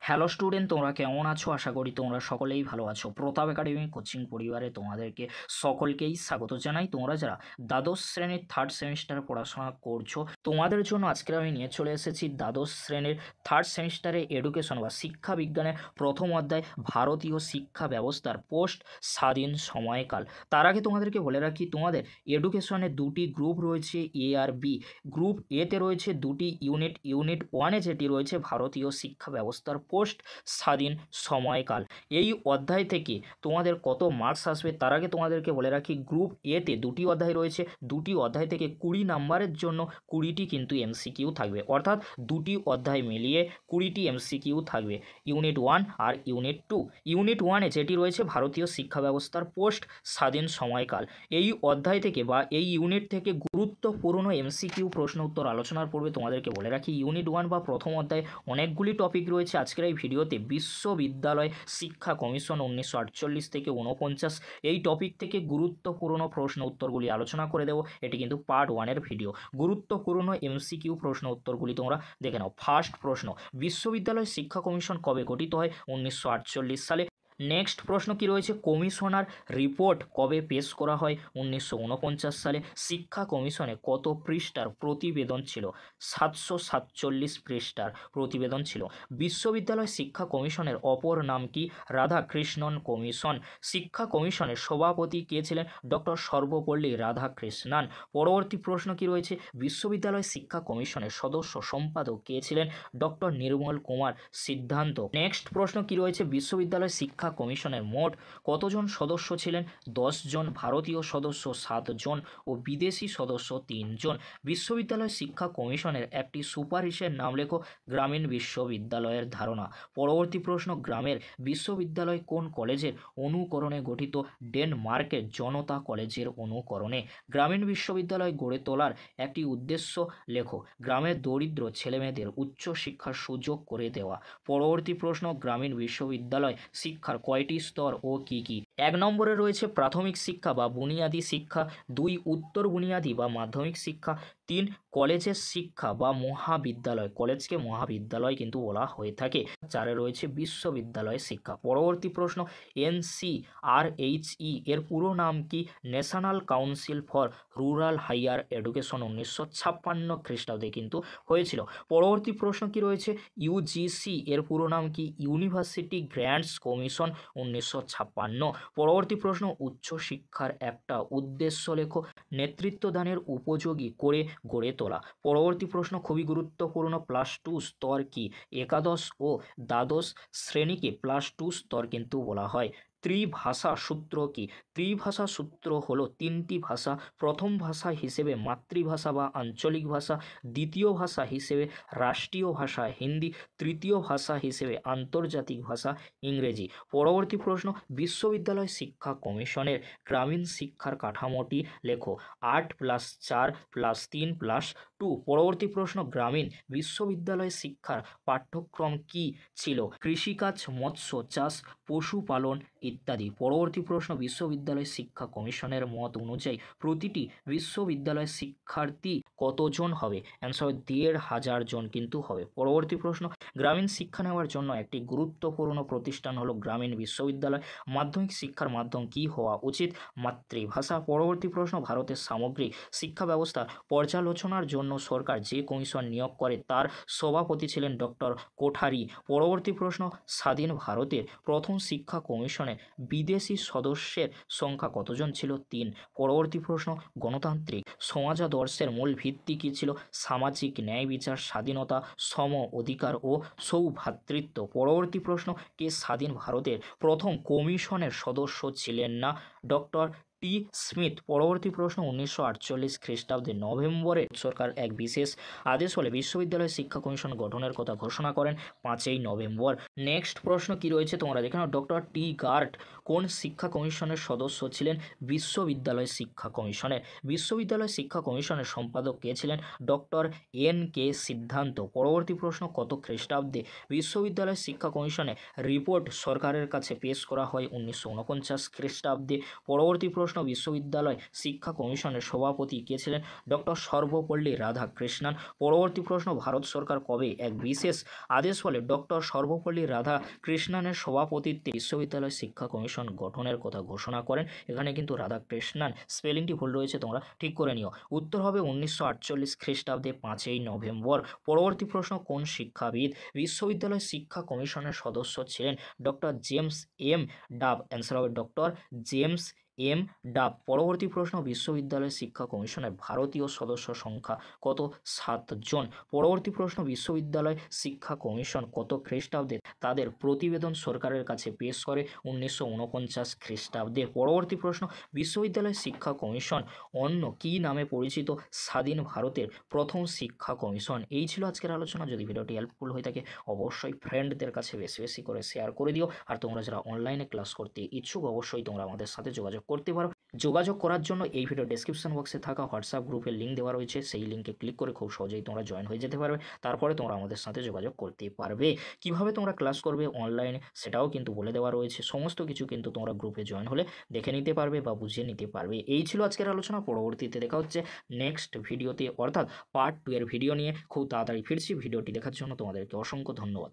Hello student, তোমরা কেমন আছো? আশা করি তোমরা সকলেই ভালো আছো। প্রতাপ একাডেমি কোচিং পরিবারে তোমাদেরকে সকলকেই স্বাগত জানাই। তোমরা যারা দ্বাদশ শ্রেণীর থার্ড সেমিস্টারে পড়াশোনা করছো, তোমাদের জন্য আজকে আমি নিয়ে চলে এসেছি দ্বাদশ শ্রেণীর থার্ড সেমিস্টারে এডুকেশন বা শিক্ষা বিজ্ঞানের প্রথম অধ্যায় ভারতীয় শিক্ষা ব্যবস্থার পোস্ট স্বাধীন সময়কাল। তার আগে তোমাদেরকে বলে রাখি, তোমাদের এডুকেশনে দুটি গ্রুপ রয়েছে, এ আর বি। গ্রুপ এতে রয়েছে দুটি ইউনিট। ইউনিট ওয়ানে যেটি রয়েছে ভারতীয় শিক্ষা ব্যবস্থার পোস্ট স্বাধীন সময়কাল। এই অধ্যায় থেকে তোমাদের কত মার্কস আসবে তার আগে তোমাদেরকে বলে রাখি, গ্রুপ এতে দুটি অধ্যায় রয়েছে। দুটি অধ্যায় থেকে 20 নাম্বারের জন্য 20টি কিন্তু এমসিকিউ থাকবে, অর্থাৎ দুটি অধ্যায় মিলিয়ে 20টি এমসিকিউ থাকবে, ইউনিট 1 আর ইউনিট 2। ইউনিট 1-এ যেটি রয়েছে ভারতীয় শিক্ষা ব্যবস্থার পোস্ট স্বাধীন সময়কাল, এই অধ্যায় থেকে বা এই ইউনিট থেকে গুরুত্বপূর্ণ এমসিকিউ প্রশ্ন উত্তর আলোচনার পূর্বে তোমাদেরকে বলে রাখি, ইউনিট 1 বা প্রথম অধ্যায়ে অনেকগুলি টপিক রয়েছে। আজকের এই ভিডিওতে বিশ্ববিদ্যালয় শিক্ষা কমিশন 1948 থেকে 49 এই টপিক থেকে গুরুত্বপূর্ণ প্রশ্ন উত্তরগুলি আলোচনা করে দেবো। এটি কিন্তু পার্ট 1-এর ভিডিও। গুরুত্বপূর্ণ এমসিকিউ প্রশ্ন উত্তরগুলি তোমরা দেখে নাও। ফার্স্ট প্রশ্ন, বিশ্ববিদ্যালয় শিক্ষা কমিশন কবে গঠিত হয়? 1948 সালে। নেক্সট প্রশ্ন কি রয়েছে, কমিশনার রিপোর্ট কবে পেশ করা হয়? 1949 সালে। শিক্ষা কমিশনে কত পৃষ্ঠার প্রতিবেদন ছিল? 747 পৃষ্ঠার প্রতিবেদন ছিল। বিশ্ববিদ্যালয় শিক্ষা কমিশনের অপর নাম কি? রাধাকৃষ্ণন কমিশন। শিক্ষা কমিশনের সভাপতি কে ছিলেন? ডক্টর সর্বপল্লী রাধাকৃষ্ণন। পরবর্তী প্রশ্ন কি রয়েছে, বিশ্ববিদ্যালয় শিক্ষা কমিশনের সদস্য সম্পাদক কে ছিলেন? ডক্টর নির্মল কুমার সিদ্ধান্ত। নেক্সট প্রশ্ন কি রয়েছে, বিশ্ববিদ্যালয় শিক্ষা কমিশনের মোট কতজন সদস্য ছিলেন? 10 জন। ভারতীয় সদস্য 7 জন ও বিদেশি সদস্য 3 জন। বিশ্ববিদ্যালয় শিক্ষা কমিশনের একটি সুপারিশের নাম লেখো। গ্রামীণ বিশ্ববিদ্যালয়ের ধারণা। পরবর্তী প্রশ্ন, গ্রামের বিশ্ববিদ্যালয় কোন কলেজের অনুকরণে গঠিত? ডেনমার্কের জনতা কলেজের অনুকরণে। গ্রামীণ বিশ্ববিদ্যালয় গড়ে তোলার একটি উদ্দেশ্য লেখো। গ্রামের দরিদ্র ছেলেমেয়েদের উচ্চ শিক্ষার সুযোগ করে দেওয়া। পরবর্তী প্রশ্ন, গ্রামীণ বিশ্ববিদ্যালয় শিক্ষার কয়টি স্তর ও কি কি? 1 নম্বরে রয়েছে প্রাথমিক শিক্ষা বা বুনিয়াদী শিক্ষা, 2 উত্তর বুনিয়াদী বা মাধ্যমিক শিক্ষা, 3 কলেজের শিক্ষা বা মহাবিদ্যালয়, কলেজকে মহাবিদ্যালয় কিন্তু বলা হয়ে থাকে, 4-এ রয়েছে বিশ্ববিদ্যালয় শিক্ষা। পরবর্তী প্রশ্ন, NCRHE এর পুরো নাম কি? National council for rural hire education. 1956 খ্রিস্টাব্দে কিন্তু হয়েছিল। পরবর্তী প্রশ্ন কি রয়েছে, UGC এর পুরো নাম কি? University grants commission. 1956। পরবর্তী প্রশ্ন, উচ্চশিক্ষার একটা উদ্দেশ্য লেখো। নেতৃত্বদানের উপযোগী করে গড়ে তোলা। পরবর্তী প্রশ্ন খুবই গুরুত্বপূর্ণ, +2 স্তর কি? একাদশ ও দ্বাদশ শ্রেণীকে +2 স্তর কিন্তু বলা হয়। ত্রিভাষা সূত্র কি? ত্রিভাষা সূত্র হলো 3টি ভাষা, প্রথম ভাষা হিসেবে মাতৃভাষা বা আঞ্চলিক ভাষা, দ্বিতীয় ভাষা হিসেবে রাষ্ট্রীয় ভাষা হিন্দি, তৃতীয় ভাষা হিসেবে আন্তর্জাতিক ভাষা ইংরেজি। পরবর্তী প্রশ্ন, বিশ্ববিদ্যালয় শিক্ষা কমিশনের গ্রামীণ শিক্ষার কাঠামোটি লেখো। 8 + 4 + 3 + 2। পরবর্তী প্রশ্ন, গ্রামীণ বিশ্ববিদ্যালয় শিক্ষার পাঠ্যক্রম কি ছিল? কৃষিকাজ, মৎস্য চাষ, পশুপালন ইত্যাদি। পরবর্তী প্রশ্ন, বিশ্ববিদ্যালয় শিক্ষা কমিশনের মত অনুযায়ী প্রতিটি বিশ্ববিদ্যালয় শিক্ষার্থী কতজন হবে? অ্যান্সার হবে 1500 জন কিন্তু হবে। পরবর্তী প্রশ্ন, গ্রামীণ শিক্ষা নেওয়ার জন্য একটি গুরুত্বপূর্ণ প্রতিষ্ঠান হলো গ্রামীণ বিশ্ববিদ্যালয়। মাধ্যমিক শিক্ষার মাধ্যম কি হওয়া উচিত? মাতৃভাষা। পরবর্তী প্রশ্ন, ভারতের সামগ্রিক শিক্ষা ব্যবস্থা পর্যালোচনার জন্য সরকার যে কমিশন নিয়োগ করে তার সভাপতি ছিলেন ডক্টর কোঠারি। পরবর্তী প্রশ্ন, স্বাধীন ভারতের প্রথম শিক্ষা কমিশনে বিদেশি সদস্যের সংখ্যা কতজন ছিল? 3। পরবর্তী প্রশ্ন, গণতান্ত্রিক সমাজাদর্শের মূল ভিত্তি কী ছিল? সামাজিক ন্যায় বিচার, স্বাধীনতা, সম অধিকার ও সৌভ্রাতৃত্ব। পরবর্তী প্রশ্ন, কে স্বাধীন ভারতের প্রথম কমিশনের সদস্য ছিলেন না? ডক্টর টি স্মিথ। পরবর্তী প্রশ্ন, 1948 খ্রিস্টাব্দে নভেম্বরে সরকার এক বিশেষ আদেশ হলে বিশ্ববিদ্যালয় শিক্ষা কমিশন গঠনের কথা ঘোষণা করেন 5ই নভেম্বর। নেক্সট প্রশ্ন কি রয়েছে তোমরা দেখে নাও, ডক্টর টি গার্ট কোন শিক্ষা কমিশনের সদস্য ছিলেন? বিশ্ববিদ্যালয় শিক্ষা কমিশনের। বিশ্ববিদ্যালয় শিক্ষা কমিশনের সম্পাদক কে ছিলেন? ডক্টর NK সিদ্ধান্ত। পরবর্তী প্রশ্ন, কত খ্রিস্টাব্দে বিশ্ববিদ্যালয় শিক্ষা কমিশনে রিপোর্ট সরকারের কাছে পেশ করা হয়? 1949 খ্রিস্টাব্দে। পরবর্তী প্রশ্ন, প্রশ্ন বিশ্ববিদ্যালয় শিক্ষা কমিশনের সভাপতি কে ছিলেন? ডক্টর সর্বপল্লী রাধাকৃষ্ণন। পরবর্তী প্রশ্ন, ভারত সরকার কবে এক বিশেষ আদেশ ফলে ডক্টর সর্বপল্লী রাধাকৃষ্ণনের সভাপতিত্বে বিশ্ববিদ্যালয় শিক্ষা কমিশন গঠনের কথা ঘোষণা করেন? এখানে কিন্তু রাধাকৃষ্ণন স্পেলিংটি ভুল রয়েছে, তোমরা ঠিক করে নিও। উত্তর হবে 1948 খ্রিস্টাব্দে 5ই নভেম্বর। পরবর্তী প্রশ্ন, কোন শিক্ষাবিদ বিশ্ববিদ্যালয় শিক্ষা কমিশনের সদস্য ছিলেন? ডক্টর জেমস এম ডাব। অ্যান্সার হবে ডক্টর জেমস এম ডাব। পরবর্তী প্রশ্ন, বিশ্ববিদ্যালয় শিক্ষা কমিশনের ভারতীয় সদস্য সংখ্যা কত? 7 জন। পরবর্তী প্রশ্ন, বিশ্ববিদ্যালয় শিক্ষা কমিশন কত খ্রিস্টাব্দে তাদের প্রতিবেদন সরকারের কাছে পেশ করে? 1949 খ্রিস্টাব্দে। পরবর্তী প্রশ্ন, বিশ্ববিদ্যালয় শিক্ষা কমিশন অন্য কী নামে পরিচিত? স্বাধীন ভারতের প্রথম শিক্ষা কমিশন। এই ছিল আজকের আলোচনা। যদি ভিডিওটি হেল্পফুল হয়ে থাকে অবশ্যই ফ্রেন্ডদের কাছে বেশি বেশি করে শেয়ার করে দিও। আর তোমরা যারা অনলাইনে ক্লাস করতে ইচ্ছুক অবশ্যই তোমরা আমাদের সাথে যোগাযোগ করতে পারো। যোগাযোগ করার জন্য এই ভিডিও ডেসক্রিপশন বক্সে থাকা হোয়াটসঅ্যাপ গ্রুপের লিঙ্ক দেওয়া রয়েছে, সেই লিঙ্কে ক্লিক করে খুব সহজেই তোমরা জয়েন হয়ে যেতে পারবে। তারপরে তোমরা আমাদের সাথে যোগাযোগ করতে পারবে। কিভাবে তোমরা ক্লাস করবে অনলাইনে সেটাও কিন্তু বলে দেওয়া রয়েছে। সমস্ত কিছু কিন্তু তোমরা গ্রুপে জয়েন হলে দেখে নিতে পারবে বা বুঝিয়ে নিতে পারবে। এই ছিল আজকের আলোচনা। পরবর্তীতে দেখা হচ্ছে নেক্সট ভিডিওতে, অর্থাৎ পার্ট 2 এর ভিডিও নিয়ে খুব তাড়াতাড়ি ফিরছি। ভিডিওটি দেখার জন্য তোমাদেরকে অসংখ্য ধন্যবাদ।